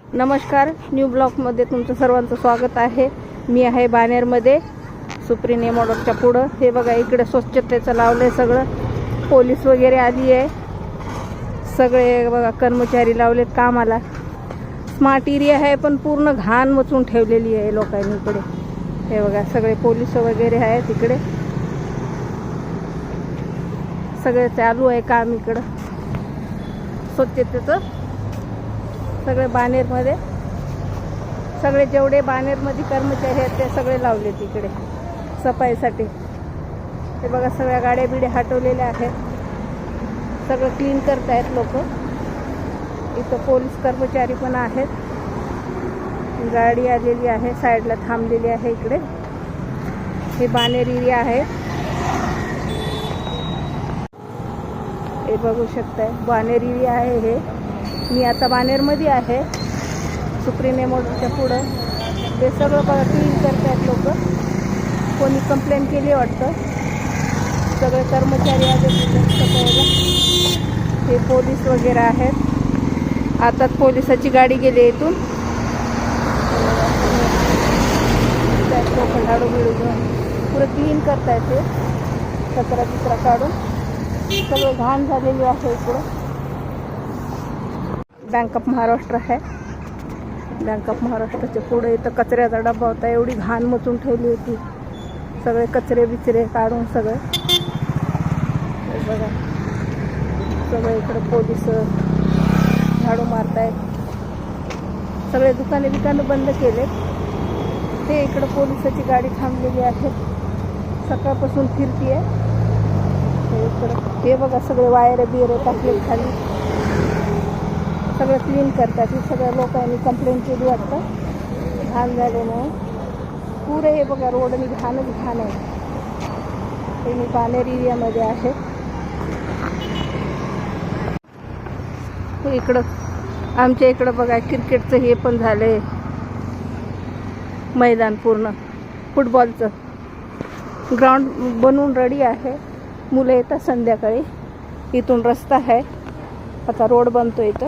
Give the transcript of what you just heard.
नमस्कार, न्यू ब्लॉगमध्ये तुमचं सर्वांचं स्वागत आहे। मी आहे बानेरमध्ये सुप्रीम मॉडलच्या पुढं। हे बघा इकडे स्वच्छतेचं लावलंय सगळं, पोलीस वगैरे आली आहे, सगळे बघा कर्मचारी लावलेत कामाला। स्मार्ट एरिया आहे पण पूर्ण घाण मचून ठेवलेली आहे लोकांनी इकडे। हे बघा सगळे पोलीस वगैरे आहेत इकडे, सगळे चालू आहे काम इकडं स्वच्छतेचं। सगळे बानेरमध्ये सगळे जेवढे बानेरमध्ये कर्मचारी आहेत ते सगळे लावले तिकडे सफाईसाठी। हे बघा सगळ्या गाड्या बिड्या हटवलेल्या आहेत, सगळं क्लीन करत आहेत लोक। इथं पोलीस कर्मचारी पण आहेत, गाडी आलेली आहे साईडला थांबलेली आहे इकडे। हे बानेर एरिया आहे, हे बघू शकताय बानेर एरिया आहे हे। मी आता बानेरमध्ये आहे सुप्रीम मॉडलच्या पुढं। ते सगळं बघा क्लीन करतात लोक, कोणी कंप्लेन केली वाटतं। सगळे कर्मचारी आले सफाईला, हे पोलीस वगैरे आहेत। आता पोलिसाची गाडी गेली इथून, लोक झाडू बिडू घेऊन पुरं क्लीन करतायत, ते कचरा बिचरा काढून सगळं घाण झालेली आहे इकडं। बँक ऑफ महाराष्ट्र आहे, बँक ऑफ महाराष्ट्राच्या पुढे इथं कचऱ्याचा डब्बा होता, एवढी घाण मचून ठेवली होती। सगळे कचरे बिचरे काढून सगळे बघा, सगळे इकडे पोलीस झाडू मारतायत। सगळे दुकाने बंद केले। ते इकडे पोलिसाची गाडी थांबलेली आहे, सकाळपासून फिरतीये इकडं। हे बघा सगळे वायर बियर टाकले खाली, सगळं क्लीन करतात। हे सगळ्या लोकांनी कंप्लेंट केली वाटतं घाण झाले म्हणून। पुरे हे बघा रोडनी घाणच घाण आहे। हे मी बानेर एरियामध्ये आहे। इकडं आमच्या इकडं बघा क्रिकेटचं हे पण झालंय मैदान, पूर्ण फुटबॉलचं ग्राउंड बनवून रेडी आहे। मुलं येतात संध्याकाळी, इथून रस्ता आहे, आता रोड बनतो इथं।